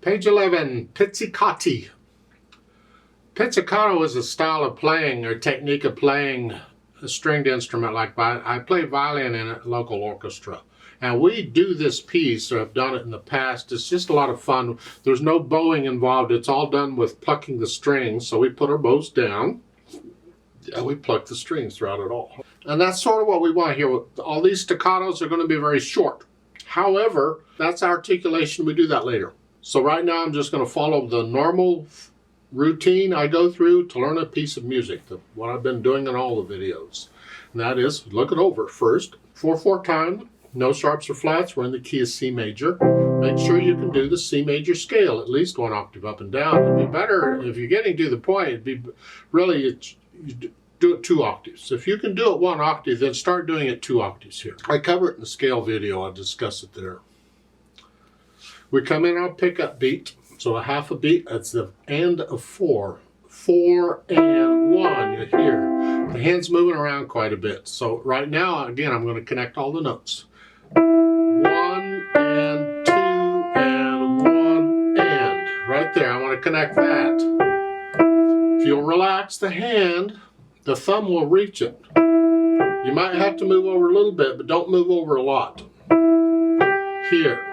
Page 11, Pizzicati. Pizzicato is a style of playing or technique of playing a stringed instrument like I play violin in a local orchestra. And we do this piece, or have done it in the past. It's just a lot of fun. There's no bowing involved. It's all done with plucking the strings. So we put our bows down and we pluck the strings throughout it all. And that's sort of what we want here. All these staccatos are going to be very short. However, that's articulation. We do that later. So right now I'm just going to follow the normal routine I go through to learn a piece of music, what I've been doing in all the videos. And that is, look it over first. 4/4 time, no sharps or flats, we're in the key of C major. Make sure you can do the C major scale, at least 1 octave up and down. It'd be better, if you're getting to the point, it'd be really, you do it 2 octaves. If you can do it 1 octave, then start doing it 2 octaves here. I cover it in the scale video, I'll discuss it there. We come in on a pickup beat. So a half a beat, that's the end of 4. 4 and 1, you hear. The hand's moving around quite a bit. So right now, again, I'm going to connect all the notes. 1 and 2 and 1 and. Right there, I want to connect that. If you'll relax the hand, the thumb will reach it. You might have to move over a little bit, but don't move over a lot. Here.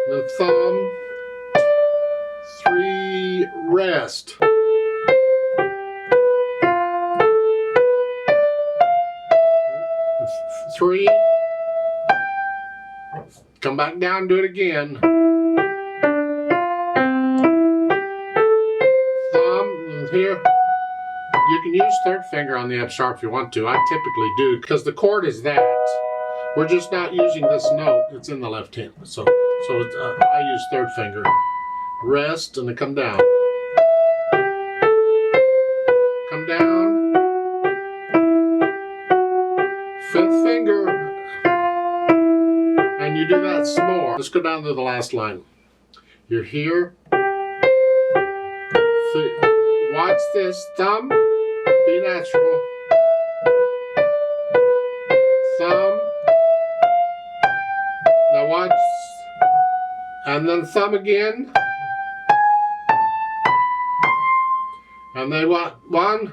The thumb. 3, rest. 3, come back down, do it again. Thumb, here. You can use 3rd finger on the F sharp if you want to. I typically do, because the chord is that. We're just not using this note, it's in the left hand. So I use 3rd finger. Rest and then come down. Come down. 5th finger. And you do that some more. Let's go down to the last line. You're here. Watch this. Thumb. Be natural. Thumb. Now watch. And then thumb again. And they want 1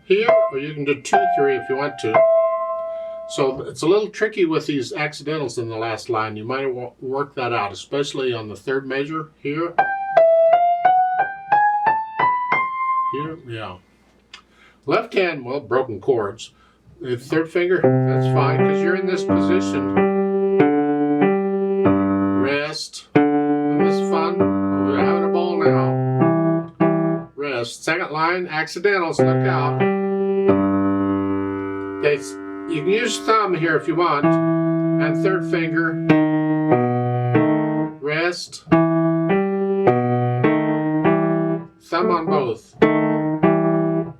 here, or you can do 2, 3 if you want to. So it's a little tricky with these accidentals in the last line. You might work that out, especially on the 3rd measure here. Here, yeah. Left hand, well, broken chords. The 3rd finger, that's fine, because you're in this position. Rest. Isn't this fun? We're having a ball now. Rest. 2nd line, accidentals, look out. Okay, you can use thumb here if you want, and 3rd finger. Rest. Thumb on both. And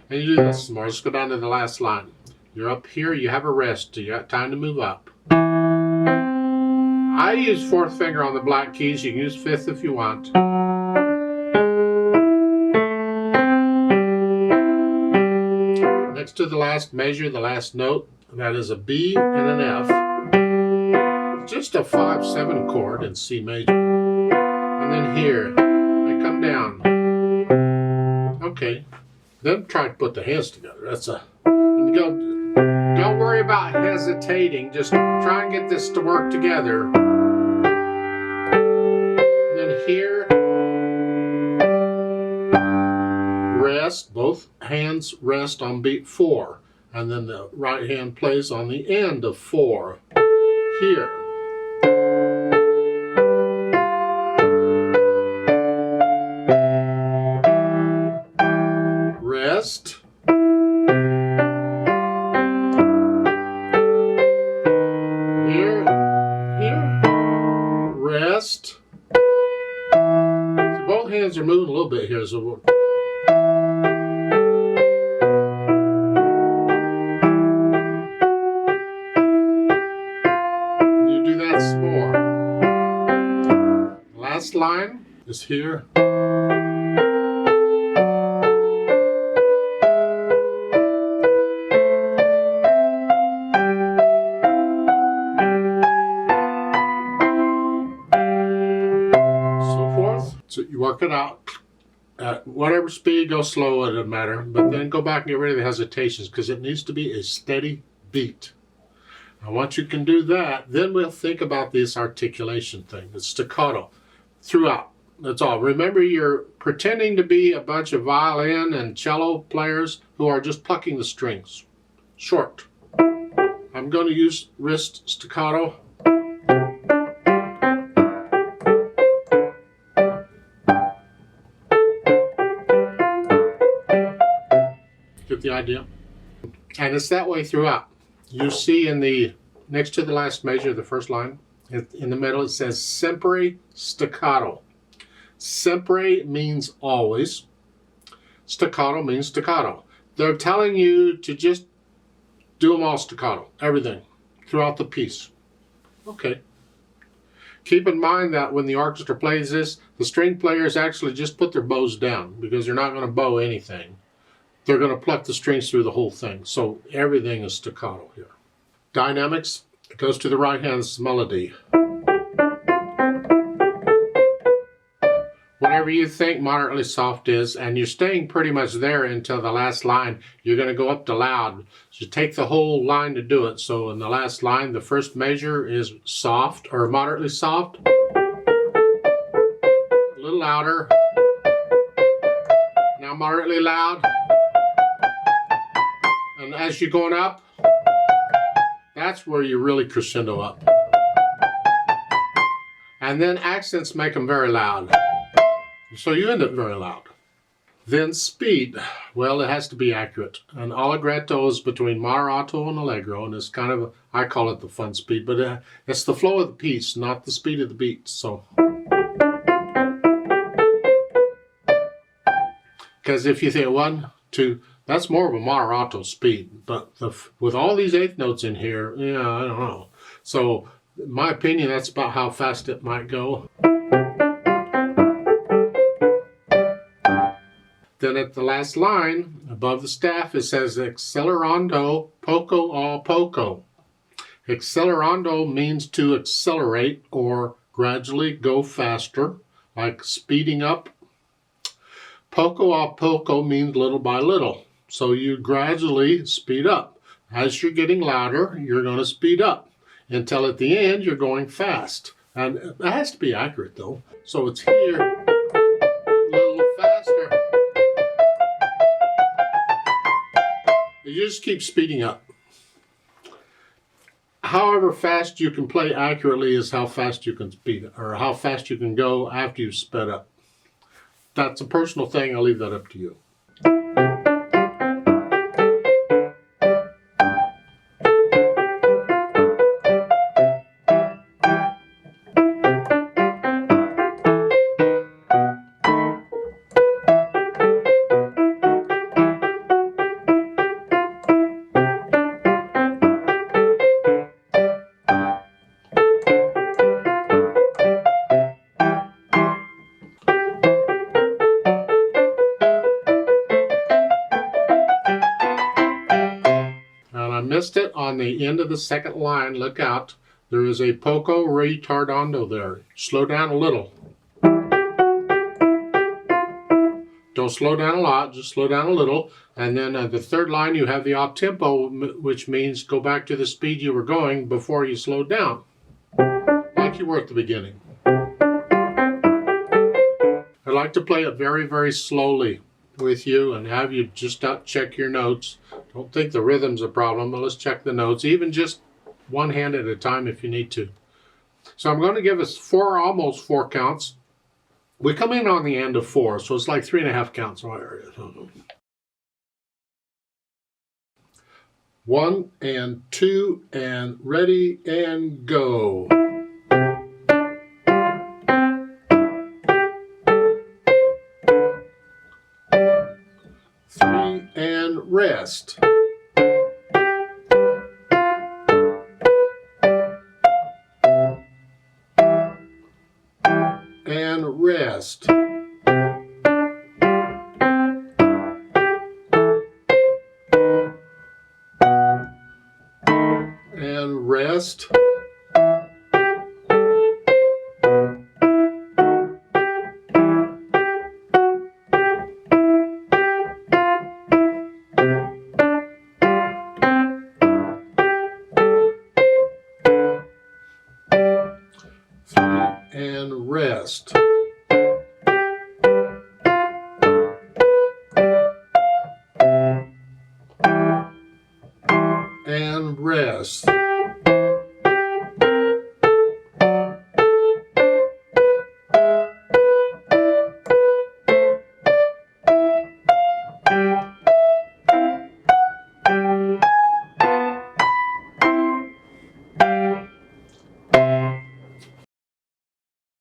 you do this some more. Let's go down to the last line. You're up here, you have a rest, so you got time to move up. I use 4th finger on the black keys. You can use 5th if you want. Next to the last measure, the last note, that is a B and an F. Just a 5/7 chord in C major. And then here, they come down. Okay. Then try to put the hands together. That's a. Don't worry about hesitating. Just try and get this to work together. And then here, rest. Both hands rest on beat 4, and then the right hand plays on the end of 4. Here. Rest. Here. Rest. So both hands are moving a little bit here, so you do that some more. Last line is here. So you work it out. At whatever speed, go slow, it doesn't matter. But then go back and get rid of the hesitations because it needs to be a steady beat. And once you can do that, then we'll think about this articulation thing, the staccato, throughout. That's all. Remember, you're pretending to be a bunch of violin and cello players who are just plucking the strings. Short. I'm going to use wrist staccato. Get the idea? And it's that way throughout. You see in the next to the last measure, the first line, in the middle it says sempre staccato. Sempre means always. Staccato means staccato. They're telling you to just do them all staccato, everything, throughout the piece. Okay. Keep in mind that when the orchestra plays this, the string players actually just put their bows down because they're not going to bow anything. They're going to pluck the strings through the whole thing. So everything is staccato here. Dynamics, it goes to the right hand melody. Whatever you think moderately soft is, and you're staying pretty much there until the last line, you're going to go up to loud. So you take the whole line to do it. So in the last line, the first measure is soft or moderately soft. A little louder. Now moderately loud. And as you're going up, that's where you really crescendo up. And then accents make them very loud. So you end up very loud. Then speed. Well, it has to be accurate. And allegretto is between moderato and allegro, and it's kind of, I call it the fun speed, but it's the flow of the piece, not the speed of the beat. So, because if you think 1, 2, that's more of a moderato speed. But with all these eighth notes in here, yeah, I don't know. So, in my opinion, that's about how fast it might go. Then at the last line, above the staff, it says accelerando poco a poco. Accelerando means to accelerate or gradually go faster, like speeding up. Poco a poco means little by little. So you gradually speed up. As you're getting louder, you're going to speed up until at the end you're going fast. And it has to be accurate though. So it's here, a little faster. You just keep speeding up. However fast you can play accurately is how fast you can speed, or how fast you can go after you've sped up. That's a personal thing. I'll leave that up to you. Missed it on the end of the second line. Look out. There is a poco retardando there. Slow down a little. Don't slow down a lot, just slow down a little. And then the third line, you have the off tempo, which means go back to the speed you were going before you slowed down, like you were at the beginning. I like to play it very, very slowly with you and have you just check your notes. Don't think the rhythm's a problem, but let's check the notes, even just one hand at a time if you need to. So I'm going to give us almost four counts. We come in on the end of 4, so it's like 3.5 counts. 1 and 2 and ready and go. 3 and rest. And rest. And rest. rest. And rest.